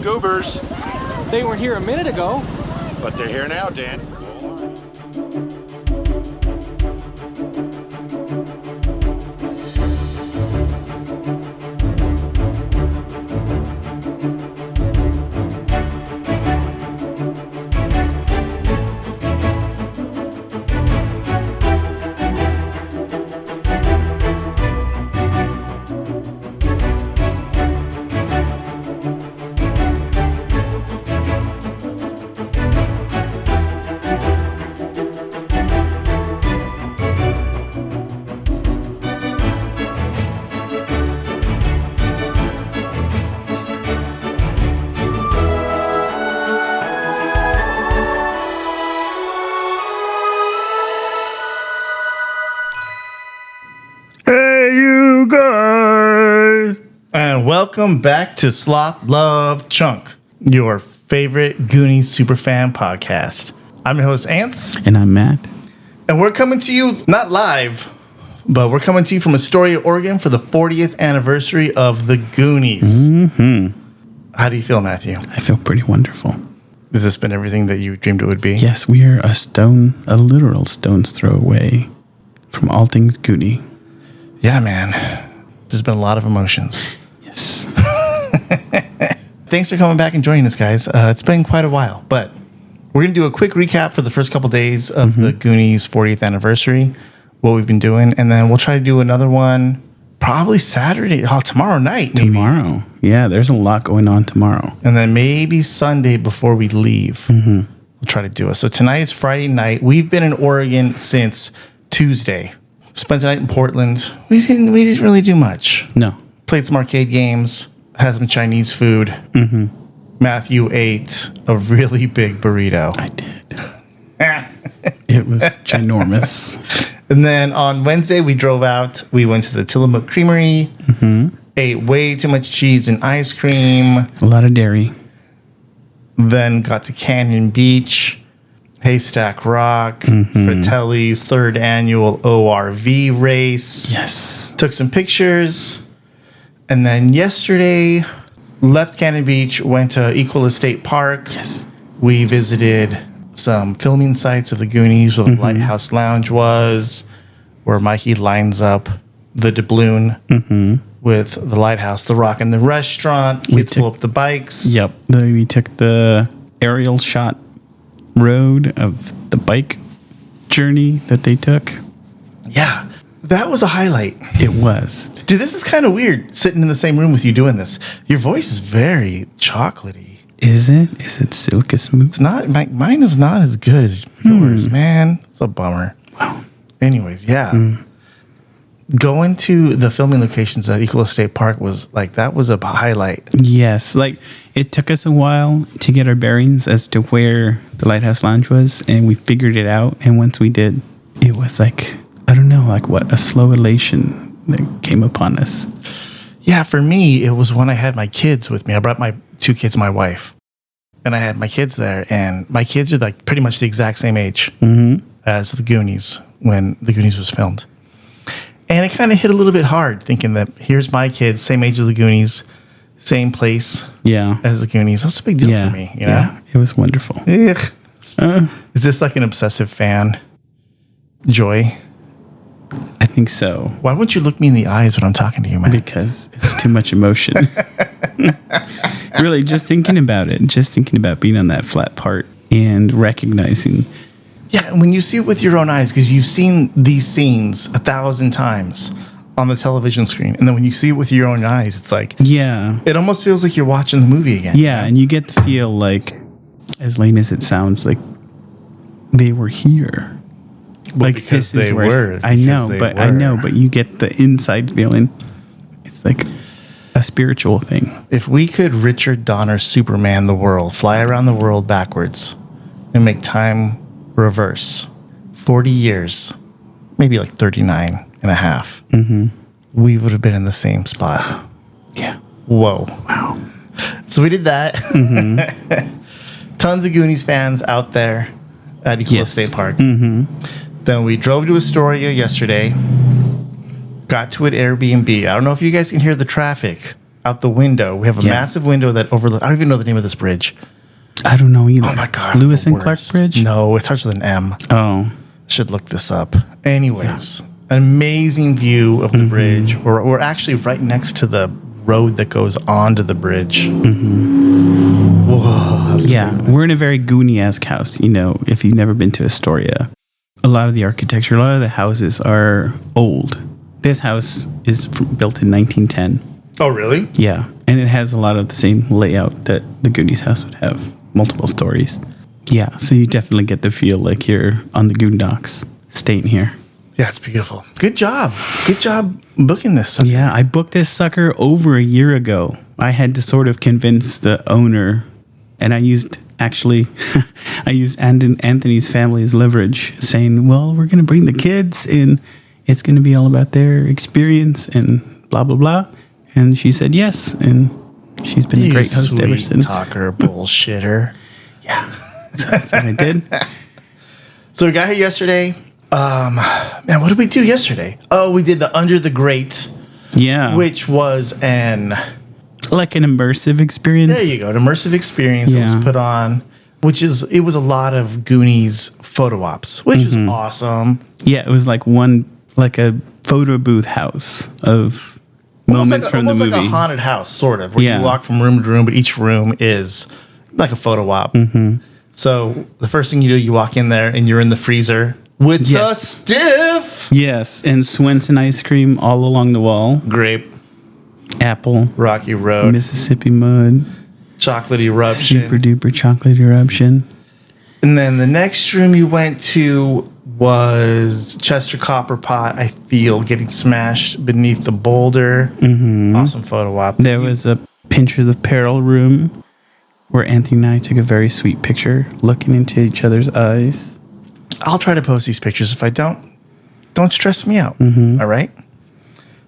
goobers. They were here a minute ago. But they're here now, Dan. Welcome back to Sloth Love Chunk, your favorite Goonies Super-Fan podcast. I'm your host, Ants. And I'm Matt. And we're coming to you, not live, but we're coming to you from Astoria, Oregon for the 40th anniversary of The Goonies. Mm-hmm. How do you feel, Matthew? I feel pretty wonderful. Has this been everything that you dreamed it would be? Yes, we are a literal stone's throw away from all things Goonie. Yeah, man. There's been a lot of emotions. Yes. Thanks for coming back and joining us, guys. It's been quite a while, but we're going to do a quick recap for the first couple days of the Goonies 40th anniversary, what we've been doing, and then we'll try to do another one probably Saturday, tomorrow night. Maybe. Tomorrow. Yeah, there's a lot going on tomorrow. And then maybe Sunday before we leave. We'll try to do it. So tonight is Friday night. We've been in Oregon since Tuesday. Spent the night in Portland. We didn't really do much. No. Played some arcade games, had some Chinese food. Matthew ate a really big burrito. I did. It was ginormous. And then on Wednesday, we drove out. We went to the Tillamook Creamery, ate way too much cheese and ice cream. A lot of dairy. Then got to Canyon Beach, Haystack Rock, Fratelli's third annual ORV race. Yes. Took some pictures. And then yesterday, left Cannon Beach, went to Equal Estate Park. Yes. We visited some filming sites of the Goonies, where the Lighthouse Lounge was, where Mikey lines up the doubloon with the Lighthouse, the Rock, and the restaurant. Kids pull up the bikes. Yep. We took the aerial shot road of the bike journey that they took. Yeah. That was a highlight. It was. Dude, this is kind of weird, sitting in the same room with you doing this. Your voice is very chocolatey. Is it? Is it silky smooth? It's not. Mine is not as good as yours, man. It's a bummer. Wow. Anyways, yeah. Going to the filming locations at Equal Estate Park was that was a highlight. Yes. It took us a while to get our bearings as to where the Lighthouse Lounge was, and we figured it out. And once we did, it was a slow elation that came upon us. Yeah, for me, it was when I had my kids with me. I brought my 2 kids and my wife. And I had my kids there. And my kids are pretty much the exact same age as the Goonies when the Goonies was filmed. And it kind of hit a little bit hard thinking that here's my kids, same age as the Goonies, same place as the Goonies. That's a big deal for me. You know? Yeah, it was wonderful. Is this like an obsessive fan joy? I think so. Why won't you look me in the eyes when I'm talking to you, man? Because it's too much emotion. Really, just thinking about it, just thinking about being on that flat part and recognizing. Yeah, when you see it with your own eyes, because you've seen these scenes 1,000 times on the television screen, and then when you see it with your own eyes, it's it almost feels like you're watching the movie again. Yeah, and you get the feel as lame as it sounds, like they were here. Well, because they were. I know, but you get the inside feeling. It's like a spiritual thing. If we could Richard Donner Superman the world, fly around the world backwards, and make time reverse 40 years, maybe 39 and a half, we would have been in the same spot. Yeah. Whoa. Wow. So we did that. Tons of Goonies fans out there at Equal State Park. Then we drove to Astoria yesterday. Got to an Airbnb. I don't know if you guys can hear the traffic out the window. We have a massive window that overlooks. I don't even know the name of this bridge. I don't know either. Oh my God. Lewis and Clark Bridge? No, it starts with an M. Oh. Should look this up. Anyways, an amazing view of the bridge. We're actually right next to the road that goes onto the bridge. Whoa. Yeah, we're in a very Goonie-esque house. You know, if you've never been to Astoria, a lot of the architecture, a lot of the houses are old. This house is built in 1910. Oh, really? Yeah, and it has a lot of the same layout that the Goonies house would have, multiple stories. Yeah, so you definitely get the feel like you're on the Goondocks, staying here. Yeah, it's beautiful. Good job. Good job booking this sucker. Yeah, I booked this sucker over a year ago. I had to sort of convince the owner, and I used Anthony's family's leverage, saying, well, we're going to bring the kids, and it's going to be all about their experience, and blah, blah, blah. And she said yes, and she's been a great host ever since. Talker, bullshitter. Yeah, that's what I did. So we got here yesterday. Man, what did we do yesterday? Oh, we did the Under the Grate. Yeah. Which was like an immersive experience. There you go. An immersive experience that was put on, it was a lot of Goonies photo ops, which was awesome. Yeah, it was like a photo booth house of moments from the movie. Almost like a haunted house, sort of, where you walk from room to room, but each room is like a photo op. So the first thing you do, you walk in there and you're in the freezer with the stiff. Yes, and Swenson ice cream all along the wall. Grape. Apple. Rocky Road. Mississippi Mud. Chocolate Eruption. Super duper chocolate eruption. And then the next room you went to was Chester Copper Pot, I feel, getting smashed beneath the boulder. Awesome photo op. There was a Pinchers of Peril room where Anthony and I took a very sweet picture looking into each other's eyes. I'll try to post these pictures. If I don't stress me out. All right?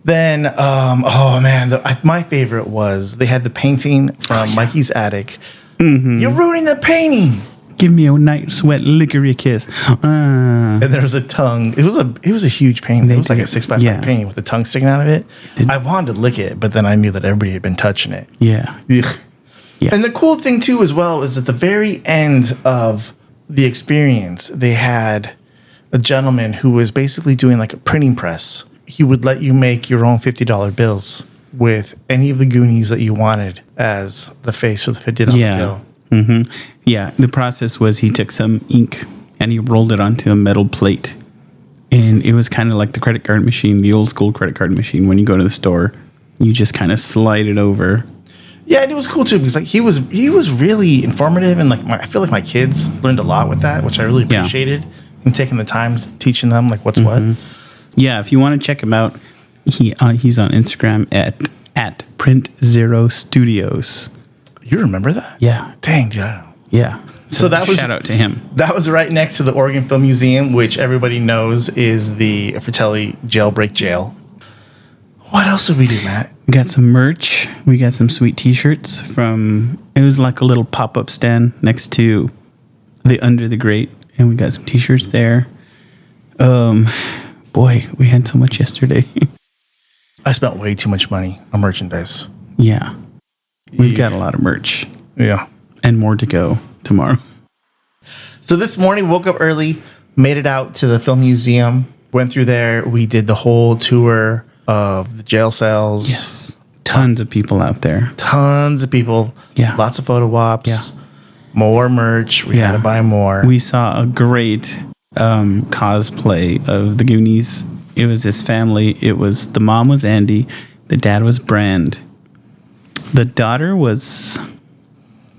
Then, my favorite was they had the painting from Mikey's attic. You're ruining the painting. Give me a nice wet lickery kiss. And there was a tongue. It was a huge painting. It was like a 6x5 painting with the tongue sticking out of it. I wanted to lick it, but then I knew that everybody had been touching it. Yeah. Ugh. Yeah. And the cool thing too, as well, is at the very end of the experience, they had a gentleman who was basically doing like a printing press. He would let you make your own $50 bills with any of the Goonies that you wanted as the face of the $50 bill. Yeah, the process was he took some ink and he rolled it onto a metal plate. And it was kind of like the credit card machine, the old school credit card machine. When you go to the store, you just kind of slide it over. Yeah, and it was cool too because like he was really informative, and like I feel like my kids learned a lot with that, which I really appreciated. And taking the time teaching them like what's what. Yeah, if you want to check him out, he's on Instagram at Print Zero Studios. You remember that? Yeah. Dang, dude. Yeah. So that was shout out to him. That was right next to the Oregon Film Museum, which everybody knows is the Fratelli jailbreak jail. What else did we do, Matt? We got some merch. We got some sweet T-shirts it was like a little pop-up stand next to the Under the Grate, and we got some T-shirts there. Boy, we had so much yesterday. I spent way too much money on merchandise. Yeah. We've got a lot of merch. Yeah. And more to go tomorrow. So this morning, woke up early, made it out to the film museum, went through there. We did the whole tour of the jail cells. Yes. Tons of people out there. Tons of people. Yeah. Lots of photo ops. Yeah. More merch. We had to buy more. We saw a great cosplay of the Goonies. It was his family. The mom was Andy. The dad was Brand. The daughter was...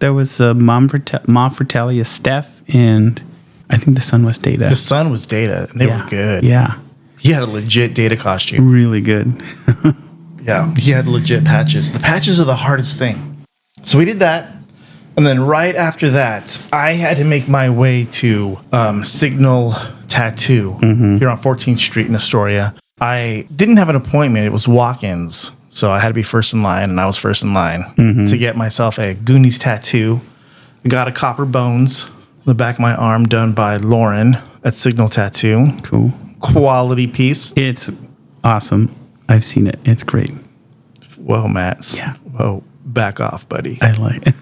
There was a Ma Fratelli, Steph, and I think the son was Data. The son was Data, and they were good. Yeah. He had a legit Data costume. Really good. Yeah, he had legit patches. The patches are the hardest thing. So we did that, and then right after that, I had to make my way to Signal Tattoo here on 14th Street in Astoria. I didn't have an appointment. It was walk-ins. So I had to be first in line, and I was first in line to get myself a Goonies tattoo. I got a copper bones on the back of my arm done by Lauren at Signal Tattoo. Cool. Quality piece. It's awesome. I've seen it. It's great. Whoa, Matt. Yeah. Whoa, back off, buddy. I like it.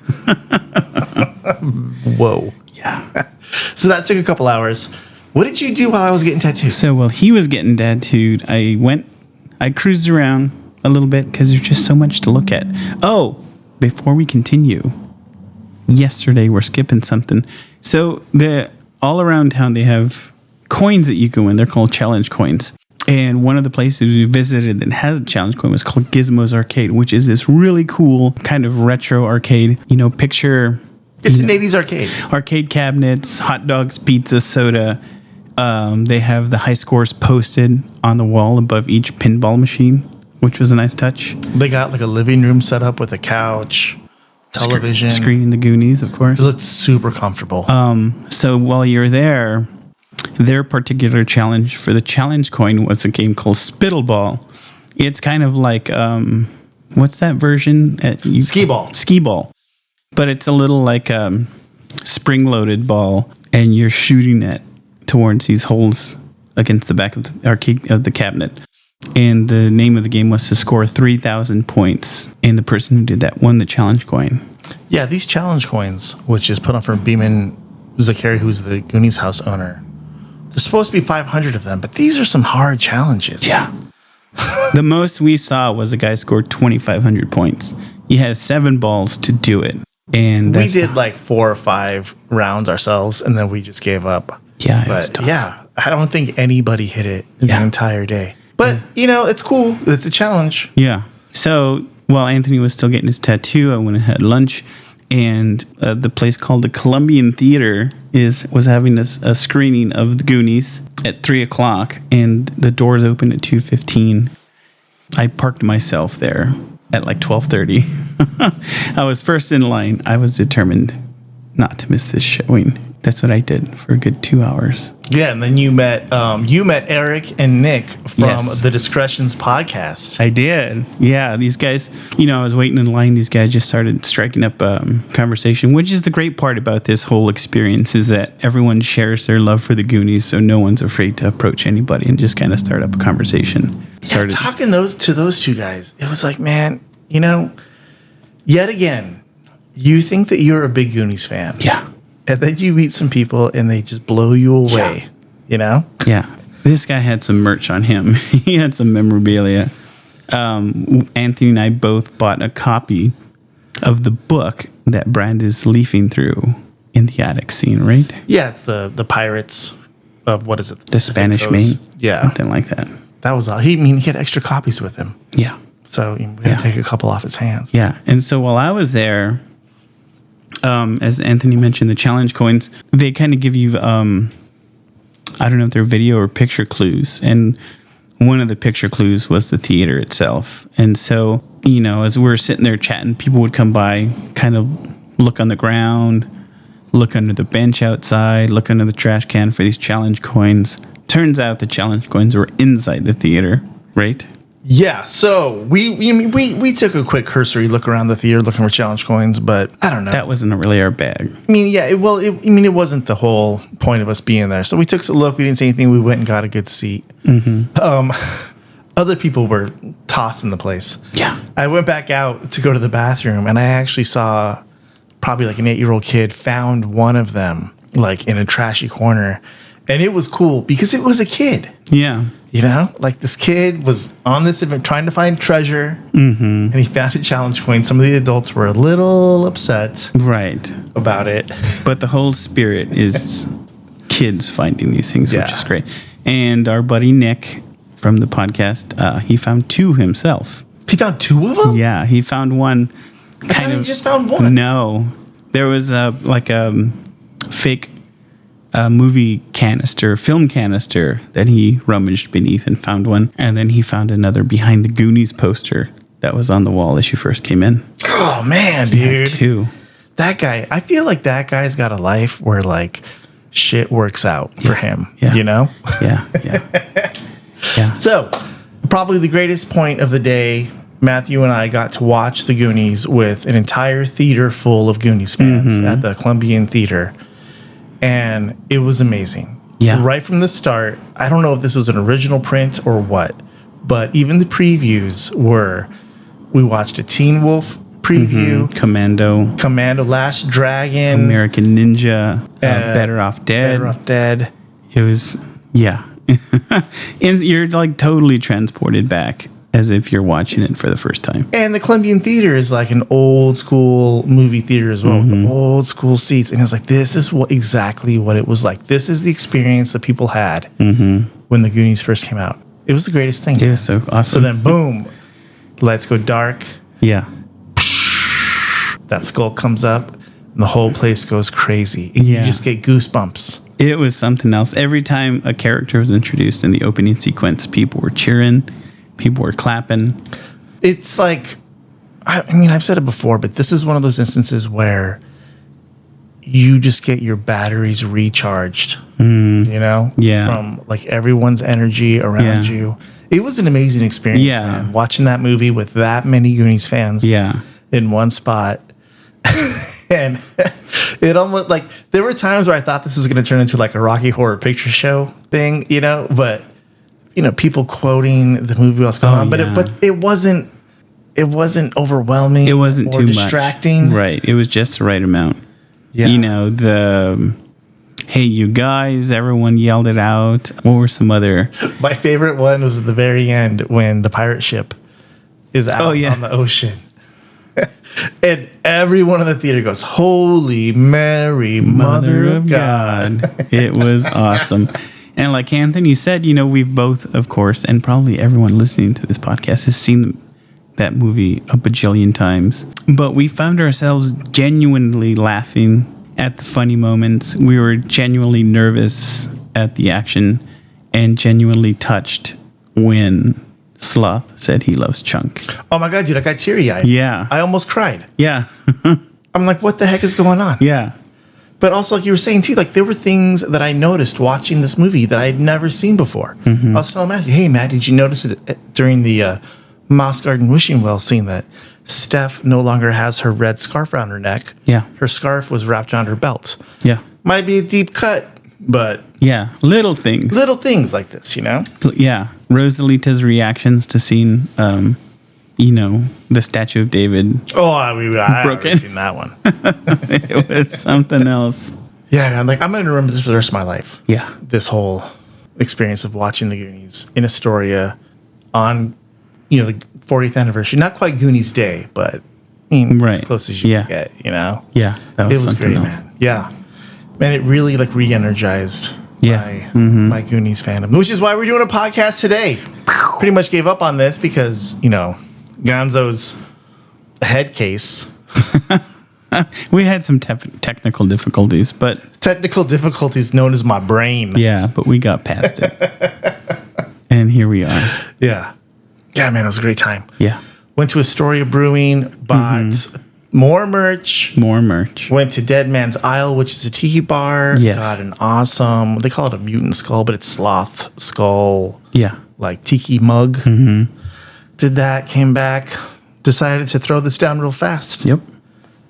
Whoa. Yeah. So that took a couple hours. What did you do while I was getting tattooed? So while he was getting tattooed, I cruised around a little bit because there's just so much to look at. Oh, before we continue, yesterday we're skipping something. So all around town they have coins that you can win. They're called challenge coins. And one of the places we visited that has a challenge coin was called Gizmo's Arcade, which is this really cool kind of retro arcade. You know, picture... It's an 80s arcade. Arcade cabinets, hot dogs, pizza, soda. They have the high scores posted on the wall above each pinball machine, which was a nice touch. They got like a living room set up with a couch, television. Screening the Goonies, of course. It looked super comfortable. So while you're there, their particular challenge for the challenge coin was a game called Spittleball. It's kind of like, what's that version? Skee ball. Skee ball. But it's a little like spring-loaded ball, and you're shooting it towards these holes against the back of the arcade of the cabinet. And the name of the game was to score 3,000 points, and the person who did that won the challenge coin. Yeah, these challenge coins, which is put on for Beeman Zakari, who's the Goonies house owner. There's supposed to be 500 of them, but these are some hard challenges. Yeah. The most we saw was a guy scored 2,500 points. He has 7 balls to do it. And we did like 4 or 5 rounds ourselves, and then we just gave up. Yeah, it but was tough. Yeah, I don't think anybody hit it the entire day. But, you know, it's cool. It's a challenge. Yeah. So while Anthony was still getting his tattoo, I went and had lunch. And the place called the Columbian Theater was having a screening of the Goonies at 3 o'clock. And the doors opened at 2:15. I parked myself there at like 12:30. I was first in line. I was determined not to miss this showing. That's what I did for a good 2 hours. Yeah, and then you met Eric and Nick from the Discretions podcast. I did. Yeah, these guys, you know, I was waiting in line. These guys just started striking up conversation, which is the great part about this whole experience is that everyone shares their love for the Goonies, so no one's afraid to approach anybody and just kind of start up a conversation. Talking to those two guys, it was like, man, you know, yet again, you think that you're a big Goonies fan. Yeah. And then you meet some people and they just blow you away, you know? Yeah. This guy had some merch on him. He had some memorabilia. Anthony and I both bought a copy of the book that Brand is leafing through in the attic scene, right? Yeah, it's the Pirates of, what is it? The Spanish Main. Yeah. Something like that. That was all. He had extra copies with him. Yeah. So we had to take a couple off his hands. Yeah. And so while I was there, as Anthony mentioned, the challenge coins, they kind of give you, I don't know if they're video or picture clues. And one of the picture clues was the theater itself. And so, you know, as we were sitting there chatting, people would come by, kind of look on the ground, look under the bench outside, look under the trash can for these challenge coins. Turns out the challenge coins were inside the theater, right? Yeah, so we took a quick cursory look around the theater looking for challenge coins, but I don't know. That wasn't really our bag. I mean, yeah, it wasn't the whole point of us being there. So we took a look. We didn't see anything. We went and got a good seat. Mm-hmm. Other people were tossing the place. Yeah. I went back out to go to the bathroom, and I actually saw probably like an 8-year-old kid found one of them like in a trashy corner. And it was cool because it was a kid. Yeah. You know, like this kid was on this event trying to find treasure, and he found a challenge coin. Some of the adults were a little upset about it. But the whole spirit is kids finding these things, which is great. And our buddy Nick from the podcast, he found 2 himself. He found 2 of them? Yeah, he found one. He just found one. No. There was a fake movie canister, film canister that he rummaged beneath and found one. And then he found another behind the Goonies poster that was on the wall as you first came in. Oh, man, dude. 2. That guy, I feel like that guy's got a life where, like, shit works out for him, you know? Yeah. So, probably the greatest point of the day, Matthew and I got to watch the Goonies with an entire theater full of Goonies fans at the Columbian Theater. And it was amazing. Yeah. Right from the start, I don't know if this was an original print or what, but even the previews were We watched a Teen Wolf preview. Commando, Last Dragon. American Ninja. Better Off Dead. It was, yeah. And you're like totally transported back as if you're watching it for the first time. And the Columbian Theater is like an old school movie theater as well, with the old school seats. And it's like, this is exactly what it was like. This is the experience that people had when the Goonies first came out. It was the greatest thing. It was so awesome. So then, boom, Lights Go Dark. Yeah. That skull comes up, and the whole place goes crazy. And you just get goosebumps. It was something else. Every time a character was introduced in the opening sequence, people were cheering. People were clapping. It's like, I mean, I've said it before, but this is one of those instances where you just get your batteries recharged, you know? Yeah. From like everyone's energy around you. It was an amazing experience, man. Watching that movie with that many Goonies fans in one spot. And it almost like, there were times where I thought this was going to turn into like a Rocky Horror Picture Show thing, you know? But you know, people quoting the movie, what's going on, but it wasn't overwhelming. It wasn't too distracting. Much. Right. It was just the right amount. Yeah. You know, hey, you guys, everyone yelled it out. What were some other? My favorite one was at the very end when the pirate ship is out on the ocean. And everyone in the theater goes, Holy Mary, Mother of God. It was awesome. And like Anthony said, you know, we've both, of course, and probably everyone listening to this podcast has seen that movie a bajillion times. But we found ourselves genuinely laughing at the funny moments. We were genuinely nervous at the action and genuinely touched when Sloth said he loves Chunk. Oh my God, dude, I got teary-eyed. Yeah. I almost cried. Yeah. I'm like, what the heck is going on? Yeah. But also, like you were saying, too, like there were things that I noticed watching this movie that I had never seen before. I was telling Matthew, hey, Matt, did you notice it during the Moss Garden Wishing Well scene that Steph no longer has her red scarf around her neck? Yeah. Her scarf was wrapped around her belt. Yeah. Might be a deep cut, but... Yeah, little things. Little things like this, you know? Yeah. Rosalita's reactions to seeing... you know, the Statue of David. Oh, I've broken. Seen that one. It was something else. Yeah, I'm going to remember this for the rest of my life. Yeah. This whole experience of watching the Goonies in Astoria on, you know, the 40th anniversary. Not quite Goonies Day, but I mean, as close as you can get, you know? Yeah. It was great, man. Yeah. Man, it really like re-energized my Goonies fandom, which is why we're doing a podcast today. Pretty much gave up on this because, you know, Gonzo's head case. We had some technical difficulties, but... Technical difficulties known as my brain. Yeah, but we got past it. And here we are. Yeah. Yeah, man, it was a great time. Yeah. Went to Astoria Brewing, bought more merch. Went to Dead Man's Isle, which is a tiki bar. Yes. Got an awesome... They call it a mutant skull, but it's sloth skull. Yeah. Like tiki mug. Did that, came back, decided to throw this down real fast. Yep.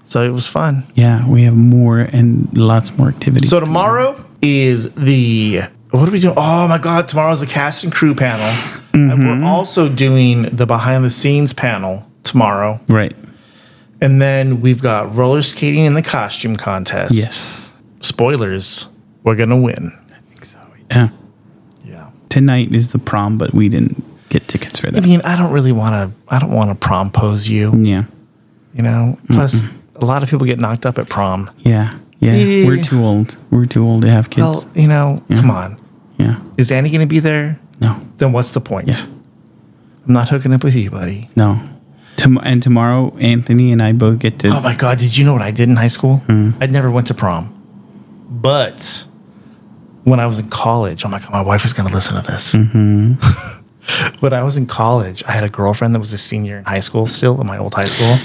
So it was fun. Yeah, we have more and lots more activities. So tomorrow is the... What are we doing? Oh my God, tomorrow's the cast and crew panel. And we're also doing the behind the scenes panel tomorrow. Right. And then we've got roller skating in the costume contest. Yes. Spoilers, we're going to win. I think so. Yeah. Yeah. Tonight is the prom, but we didn't get tickets for that. I mean, I don't want to prom pose you. Yeah. You know, plus a lot of people get knocked up at prom. Yeah. Yeah. We're too old. We're too old to have kids. Well, you know, come on. Yeah. Is Annie going to be there? No. Then what's the point? Yeah. I'm not hooking up with you, buddy. No. And tomorrow, Anthony and I both get to... Oh my God, did you know what I did in high school? I never went to prom. But when I was in college, oh my God, my wife is going to listen to this. When I was in college, I had a girlfriend that was a senior in high school still, in my old high school.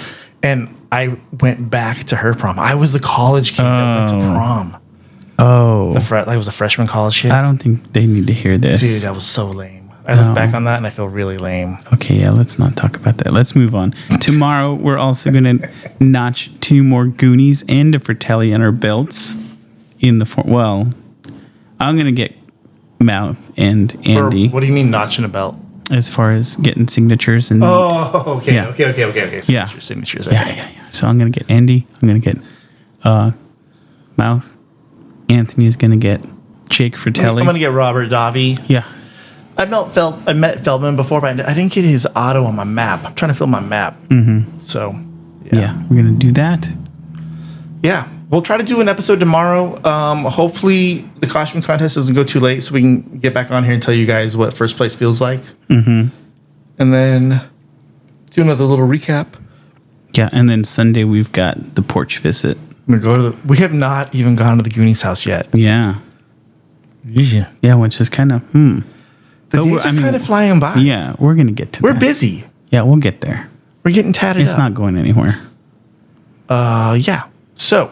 And I went back to her prom. I was the college kid that went to prom. Oh. It was a freshman college kid. I don't think they need to hear this. Dude, that was so lame. I look back on that and I feel really lame. Okay, yeah, let's not talk about that. Let's move on. Tomorrow, we're also going to notch 2 more Goonies and a Fratelli on our belts. Well, I'm going to get Mouth and Andy. What do you mean notching a belt? as far as getting signatures and Oh, okay, Yeah. okay. Yeah. Signatures. yeah, Okay. yeah, yeah. So I'm gonna get Andy. I'm gonna get Mouth. Anthony's gonna get Jake Fratelli. I'm gonna get Robert Davi. Yeah. I met Feldman before, but I didn't get his auto on my map. I'm trying to fill my map. So, Yeah, we're gonna do that. yeah, we'll try to do an episode tomorrow. Hopefully, the costume contest doesn't go too late, so we can get back on here and tell you guys what first place feels like. And then do another little recap. Yeah, and then Sunday we've got the porch visit. I'm gonna go to we have not even gone to the Goonies house yet. Yeah. Yeah, which is kind of The But days are kind of flying by. Yeah, we're gonna get to We're that. busy. Yeah, we'll get there. We're getting tatted It's up. not going anywhere. Yeah. So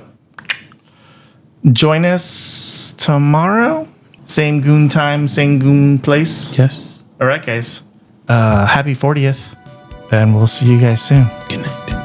join us tomorrow. Same Goon time, same Goon place. Yes. All right, guys. Happy 40th, and we'll see you guys soon. Good night.